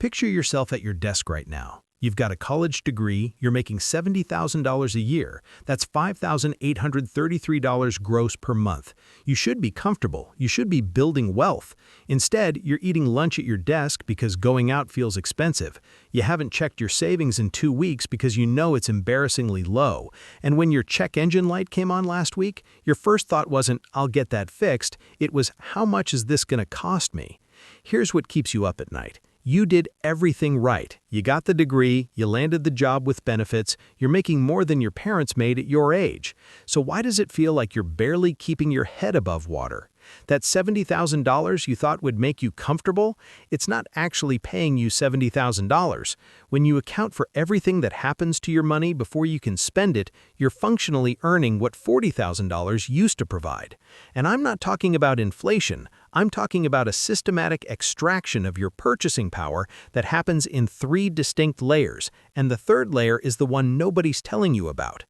Picture yourself at your desk right now. You've got a college degree, you're making $70,000 a year. That's $5,833 gross per month. You should be comfortable. You should be building wealth. Instead, you're eating lunch at your desk because going out feels expensive. You haven't checked your savings in 2 weeks because you know it's embarrassingly low. And when your check engine light came on last week, your first thought wasn't, "I'll get that fixed." It was, "How much is this going to cost me?" Here's what keeps you up at night. You did everything right. You got the degree, you landed the job with benefits, you're making more than your parents made at your age. So why does it feel like you're barely keeping your head above water? That $70,000 you thought would make you comfortable, it's not actually paying you $70,000. When you account for everything that happens to your money before you can spend it, you're functionally earning what $40,000 used to provide. And I'm not talking about inflation. I'm talking about a systematic extraction of your purchasing power that happens in 3 distinct layers, and the third layer is the one nobody's telling you about.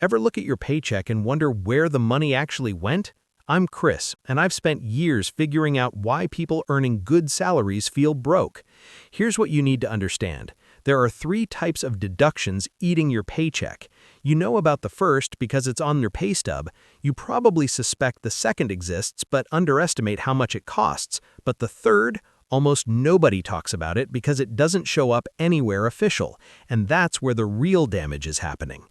Ever look at your paycheck and wonder where the money actually went? I'm Chris, and I've spent years figuring out why people earning good salaries feel broke. Here's what you need to understand. There are 3 types of deductions eating your paycheck. You know about the first because it's on your pay stub. You probably suspect the second exists but underestimate how much it costs. But the third, almost nobody talks about it because it doesn't show up anywhere official. And that's where the real damage is happening.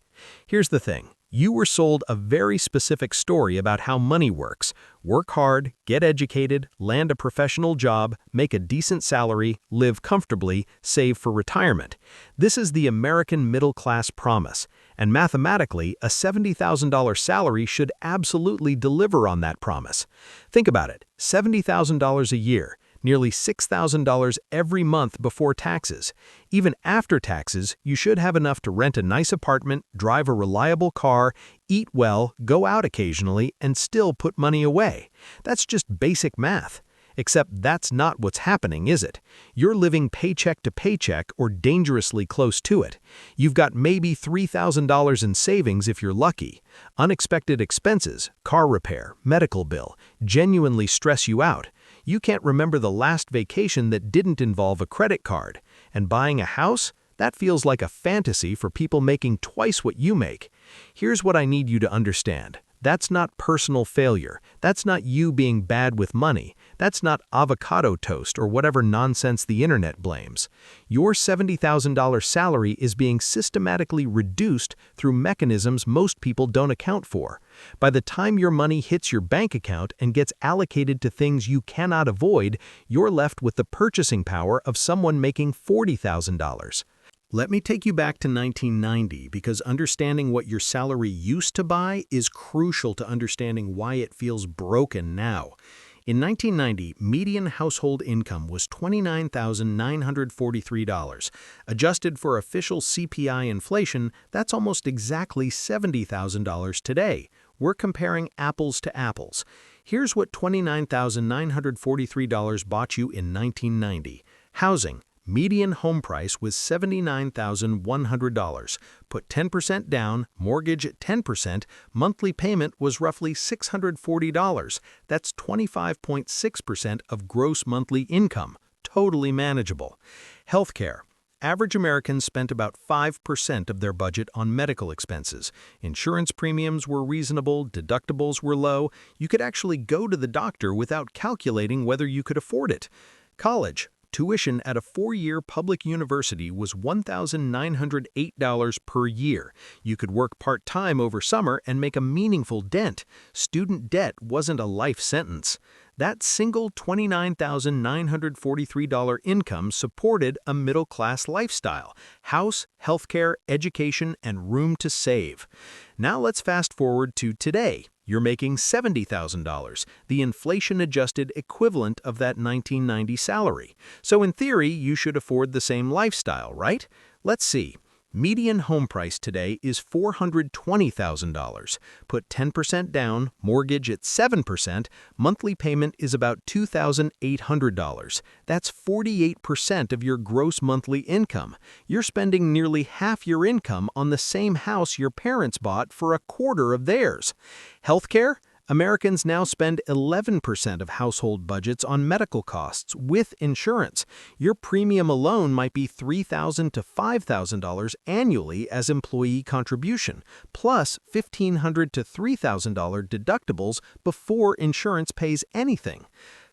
Here's the thing. You were sold a very specific story about how money works. Work hard, get educated, land a professional job, make a decent salary, live comfortably, save for retirement. This is the American middle-class promise. And mathematically, a $70,000 salary should absolutely deliver on that promise. Think about it, $70,000 a year. Nearly $6,000 every month before taxes. Even after taxes, you should have enough to rent a nice apartment, drive a reliable car, eat well, go out occasionally, and still put money away. That's just basic math. Except that's not what's happening, is it? You're living paycheck to paycheck or dangerously close to it. You've got maybe $3,000 in savings if you're lucky. Unexpected expenses, car repair, medical bill, genuinely stress you out. You can't remember the last vacation that didn't involve a credit card. And buying a house? That feels like a fantasy for people making twice what you make. Here's what I need you to understand. That's not personal failure. That's not you being bad with money. That's not avocado toast or whatever nonsense the internet blames. Your $70,000 salary is being systematically reduced through mechanisms most people don't account for. By the time your money hits your bank account and gets allocated to things you cannot avoid, you're left with the purchasing power of someone making $40,000. Let me take you back to 1990 because understanding what your salary used to buy is crucial to understanding why it feels broken now. In 1990, median household income was $29,943. Adjusted for official CPI inflation, that's almost exactly $70,000 today. We're comparing apples to apples. Here's what $29,943 bought you in 1990. Housing. Median home price was $79,100. Put 10% down, mortgage at 10%, monthly payment was roughly $640. That's 25.6% of gross monthly income. Totally manageable. Healthcare. Average Americans spent about 5% of their budget on medical expenses. Insurance premiums were reasonable, deductibles were low. You could actually go to the doctor without calculating whether you could afford it. College. Tuition at a 4-year public university was $1,908 per year. You could work part-time over summer and make a meaningful dent. Student debt wasn't a life sentence. That single $29,943 income supported a middle-class lifestyle: house, healthcare, education, and room to save. Now let's fast forward to today. You're making $70,000, the inflation-adjusted equivalent of that 1990 salary. So in theory, you should afford the same lifestyle, right? Let's see. Median home price today is $420,000. Put 10% down, mortgage at 7%, monthly payment is about $2,800. That's 48% of your gross monthly income. You're spending nearly half your income on the same house your parents bought for a quarter of theirs. Healthcare? Americans now spend 11% of household budgets on medical costs with insurance. Your premium alone might be $3,000 to $5,000 annually as employee contribution, plus $1,500 to $3,000 deductibles before insurance pays anything.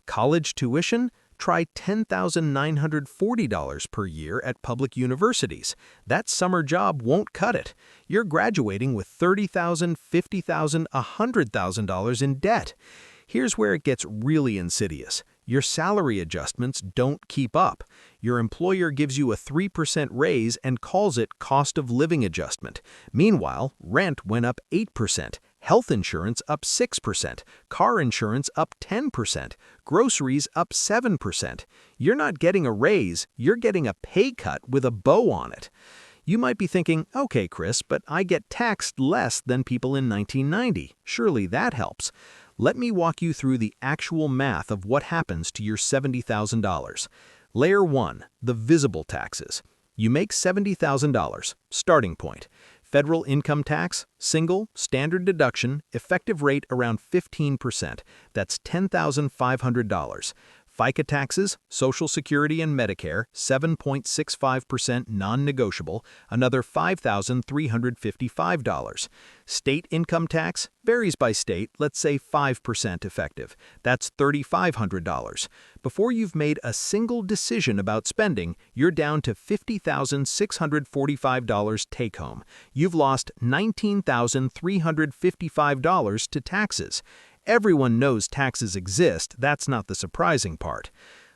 College tuition? Try $10,940 per year at public universities. That summer job won't cut it. You're graduating with $30,000, $50,000, $100,000 in debt. Here's where it gets really insidious. Your salary adjustments don't keep up. Your employer gives you a 3% raise and calls it cost of living adjustment. Meanwhile, rent went up 8%, health insurance up 6%, car insurance up 10%, groceries up 7%. You're not getting a raise, you're getting a pay cut with a bow on it. You might be thinking, okay, Chris, but I get taxed less than people in 1990. Surely that helps. Let me walk you through the actual math of what happens to your $70,000. Layer 1, the visible taxes. You make $70,000, starting point. Federal income tax, single, standard deduction, effective rate around 15%. That's $10,500. FICA taxes, Social Security and Medicare, 7.65% non-negotiable, another $5,355. State income tax varies by state, let's say 5% effective. That's $3,500. Before you've made a single decision about spending, you're down to $50,645 take-home. You've lost $19,355 to taxes. Everyone knows taxes exist, that's not the surprising part.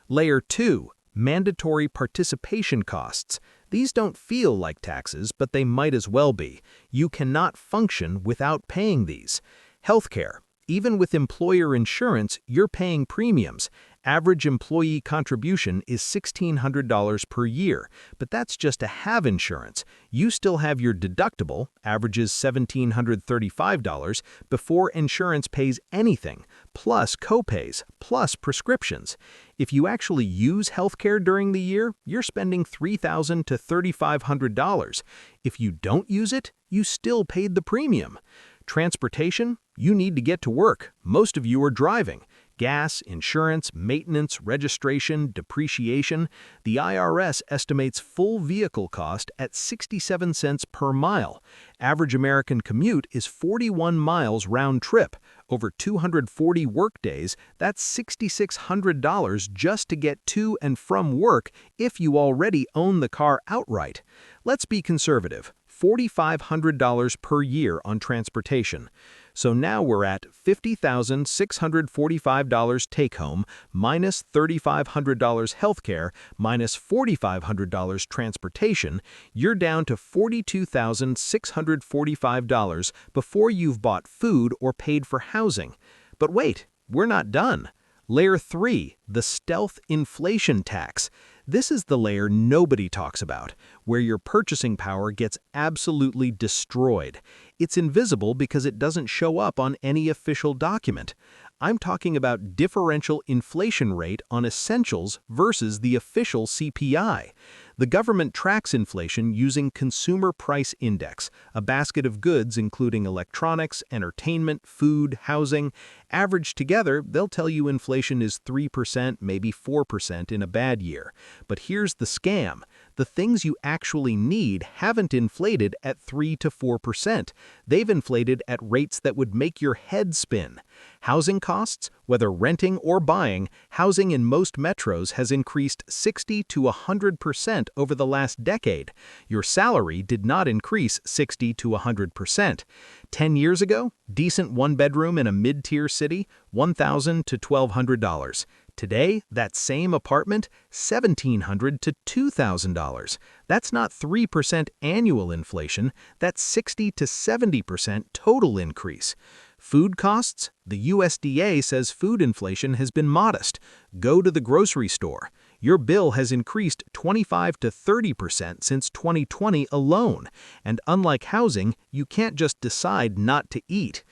Layer 2, mandatory participation costs. These don't feel like taxes, but they might as well be. You cannot function without paying these. Healthcare. Even with employer insurance, you're paying premiums. Average employee contribution is $1,600 per year, but that's just to have insurance. You still have your deductible, averages $1,735, before insurance pays anything, plus copays, plus prescriptions. If you actually use healthcare during the year, you're spending $3,000 to $3,500. If you don't use it, you still paid the premium. Transportation? You need to get to work. Most of you are driving. Gas, insurance, maintenance, registration, depreciation. The IRS estimates full vehicle cost at 67 cents per mile. Average American commute is 41 miles round trip. Over 240 work days, that's $6,600 just to get to and from work if you already own the car outright. Let's be conservative. $4,500 per year on transportation. So now we're at $50,645 take-home, minus $3,500 healthcare, minus $4,500 transportation. You're down to $42,645 before you've bought food or paid for housing. But wait, we're not done. Layer 3, the stealth inflation tax. This is the layer nobody talks about, where your purchasing power gets absolutely destroyed. It's invisible because it doesn't show up on any official document. I'm talking about differential inflation rate on essentials versus the official CPI. The government tracks inflation using Consumer Price Index, a basket of goods including electronics, entertainment, food, housing. Averaged together, they'll tell you inflation is 3%, maybe 4% in a bad year. But here's the scam. The things you actually need haven't inflated at 3 to 4%. They've inflated at rates that would make your head spin. Housing costs, whether renting or buying, housing in most metros has increased 60 to 100% over the last decade. Your salary did not increase 60 to 100%. 10 years ago, decent one-bedroom in a mid-tier city, $1,000 to $1,200. Today, that same apartment, $1,700 to $2,000. That's not 3% annual inflation, that's 60 to 70% total increase. Food costs? The USDA says food inflation has been modest. Go to the grocery store. Your bill has increased 25 to 30% since 2020 alone. And unlike housing, you can't just decide not to eat.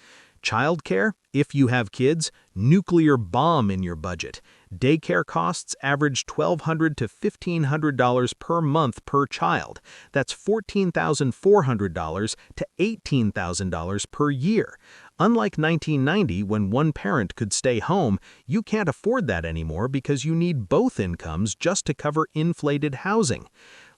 Childcare? If you have kids, nuclear bomb in your budget. Daycare costs average $1,200 to $1,500 per month per child. That's $14,400 to $18,000 per year. Unlike 1990, when one parent could stay home, you can't afford that anymore because you need both incomes just to cover inflated housing.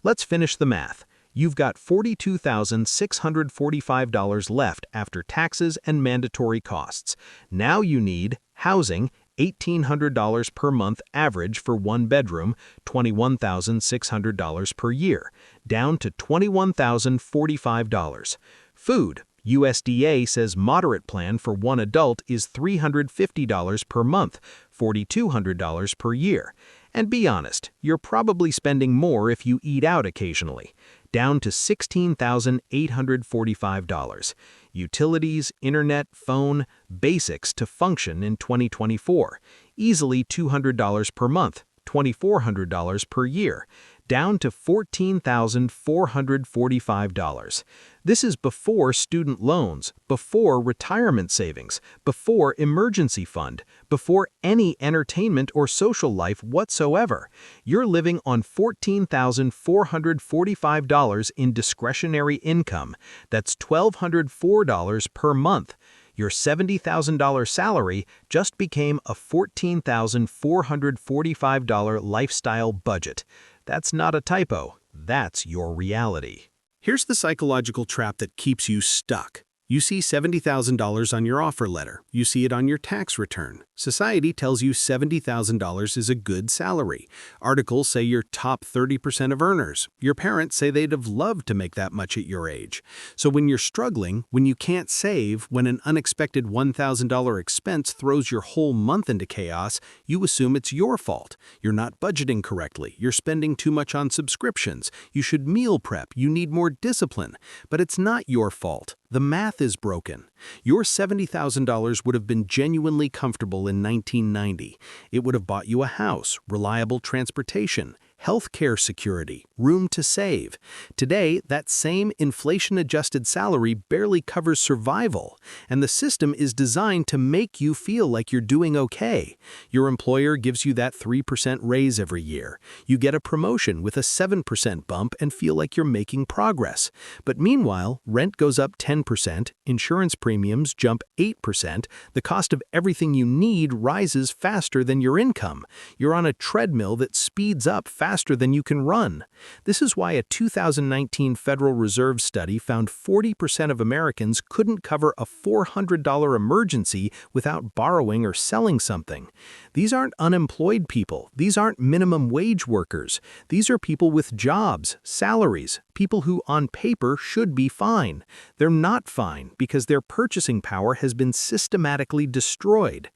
Let's finish the math. You've got $42,645 left after taxes and mandatory costs. Now you need housing, $1,800 per month average for one bedroom, $21,600 per year, down to $21,045. Food. USDA says moderate plan for one adult is $350 per month, $4,200 per year. And be honest, you're probably spending more if you eat out occasionally, down to $16,845. Utilities, internet, phone, basics to function in 2024, easily $200 per month, $2,400 per year, down to $14,445. This is before student loans, before retirement savings, before emergency fund, before any entertainment or social life whatsoever. You're living on $14,445 in discretionary income. That's $1,204 per month. Your $70,000 salary just became a $14,445 lifestyle budget. That's not a typo. That's your reality. Here's the psychological trap that keeps you stuck. You see $70,000 on your offer letter. You see it on your tax return. Society tells you $70,000 is a good salary. Articles say you're top 30% of earners. Your parents say they'd have loved to make that much at your age. So when you're struggling, when you can't save, when an unexpected $1,000 expense throws your whole month into chaos, you assume it's your fault. You're not budgeting correctly. You're spending too much on subscriptions. You should meal prep. You need more discipline. But it's not your fault. The math is broken. Your $70,000 would have been genuinely comfortable in 1990. It would have bought you a house, reliable transportation, healthcare security, room to save. Today, that same inflation-adjusted salary barely covers survival, and the system is designed to make you feel like you're doing okay. Your employer gives you that 3% raise every year. You get a promotion with a 7% bump and feel like you're making progress. But meanwhile, rent goes up 10%, insurance premiums jump 8%, the cost of everything you need rises faster than your income. You're on a treadmill that speeds up faster than you can run. This is why a 2019 Federal Reserve study found 40% of Americans couldn't cover a $400 emergency without borrowing or selling something. These aren't unemployed people. These aren't minimum wage workers. These are people with jobs, salaries, people who on paper should be fine. They're not fine because their purchasing power has been systematically destroyed.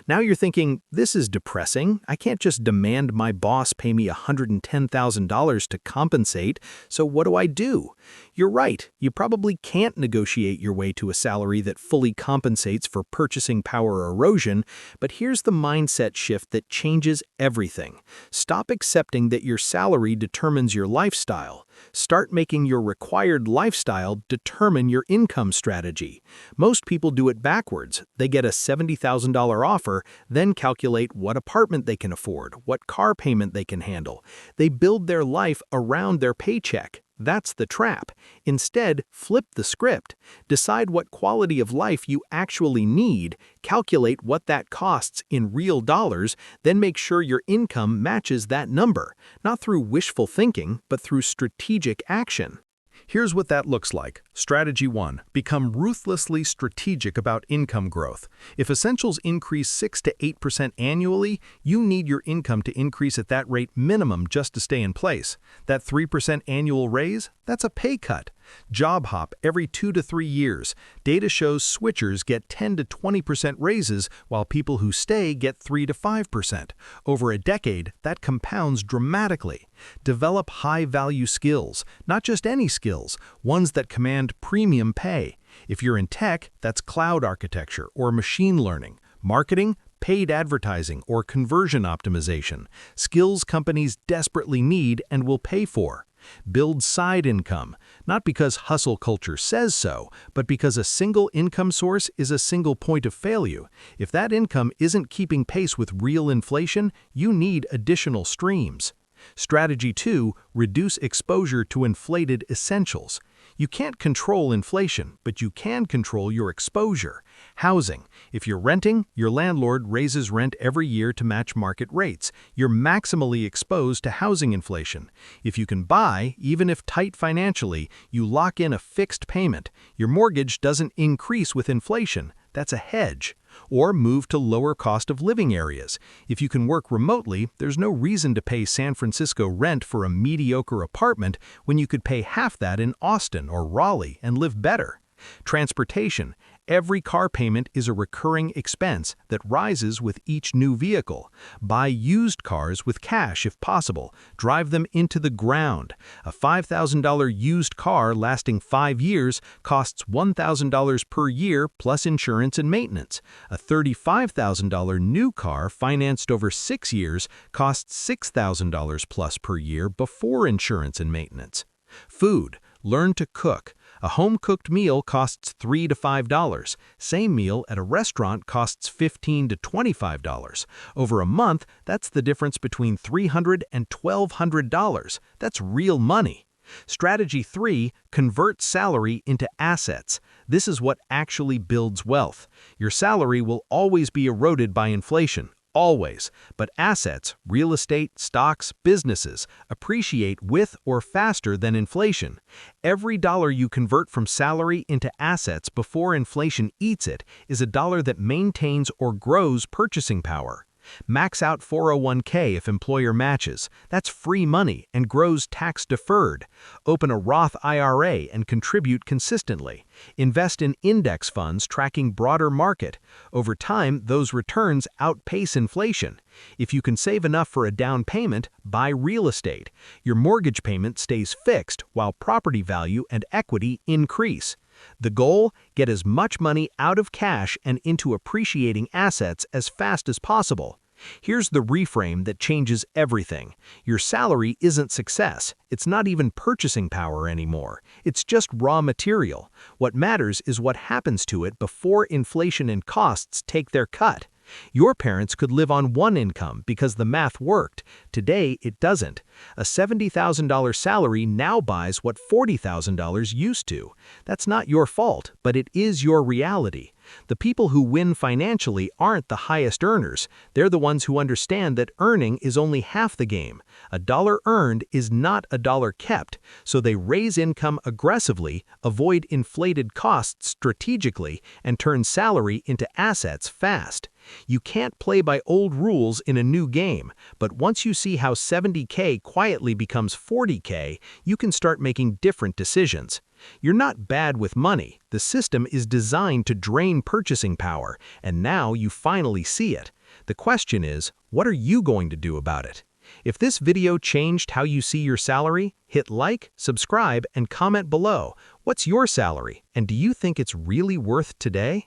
Now you're thinking, this is depressing. I can't just demand my boss pay me $110,000 to compensate, so what do I do? You're right, you probably can't negotiate your way to a salary that fully compensates for purchasing power erosion, but here's the mindset shift that changes everything. Stop accepting that your salary determines your lifestyle. Start making your required lifestyle determine your income strategy. Most people do it backwards. They get a $70,000 offer, then calculate what apartment they can afford, what car payment they can handle. They build their life around their paycheck. That's the trap. Instead, flip the script. Decide what quality of life you actually need, calculate what that costs in real dollars, then make sure your income matches that number, not through wishful thinking, but through strategic action. Here's what that looks like. Strategy 1. Become ruthlessly strategic about income growth. If essentials increase 6 to 8% annually, you need your income to increase at that rate minimum just to stay in place. That 3% annual raise? That's a pay cut. Job hop every 2 to 3 years. Data shows switchers get 10 to 20% raises while people who stay get 3 to 5%. Over a decade, that compounds dramatically. Develop high-value skills, not just any skills, ones that command premium pay. If you're in tech, that's cloud architecture or machine learning. Marketing, paid advertising, or conversion optimization. Skills companies desperately need and will pay for. Build side income, not because hustle culture says so, but because a single income source is a single point of failure. If that income isn't keeping pace with real inflation, you need additional streams. Strategy 2, reduce exposure to inflated essentials. You can't control inflation, but you can control your exposure. Housing. If you're renting, your landlord raises rent every year to match market rates. You're maximally exposed to housing inflation. If you can buy, even if tight financially, you lock in a fixed payment. Your mortgage doesn't increase with inflation. That's a hedge. Or move to lower cost of living areas. If you can work remotely, there's no reason to pay San Francisco rent for a mediocre apartment when you could pay half that in Austin or Raleigh and live better. Transportation. Every car payment is a recurring expense that rises with each new vehicle. Buy used cars with cash if possible. Drive them into the ground. A $5,000 used car lasting 5 years costs $1,000 per year plus insurance and maintenance. A $35,000 new car financed over 6 years costs $6,000 plus per year before insurance and maintenance. Food. Learn to cook. A home-cooked meal costs $3 to $5. Same meal at a restaurant costs $15 to $25. Over a month, that's the difference between $300 and $1,200. That's real money. Strategy 3, convert salary into assets. This is what actually builds wealth. Your salary will always be eroded by inflation. Always. But assets, real estate, stocks, businesses, appreciate with or faster than inflation. Every dollar you convert from salary into assets before inflation eats it is a dollar that maintains or grows purchasing power. Max out 401k if employer matches. That's free money and grows tax-deferred. Open a Roth IRA and contribute consistently. Invest in index funds tracking broader market. Over time, those returns outpace inflation. If you can save enough for a down payment, buy real estate. Your mortgage payment stays fixed while property value and equity increase. The goal? Get as much money out of cash and into appreciating assets as fast as possible. Here's the reframe that changes everything. Your salary isn't success. It's not even purchasing power anymore. It's just raw material. What matters is what happens to it before inflation and costs take their cut. Your parents could live on one income because the math worked. Today, it doesn't. A $70,000 salary now buys what $40,000 used to. That's not your fault, but it is your reality. The people who win financially aren't the highest earners. They're the ones who understand that earning is only half the game. A dollar earned is not a dollar kept, so they raise income aggressively, avoid inflated costs strategically, and turn salary into assets fast. You can't play by old rules in a new game, but once you see how 70K quietly becomes 40K, you can start making different decisions. You're not bad with money. The system is designed to drain purchasing power, and now you finally see it. The question is, what are you going to do about it? If this video changed how you see your salary, hit like, subscribe, and comment below. What's your salary, and do you think it's really worth today?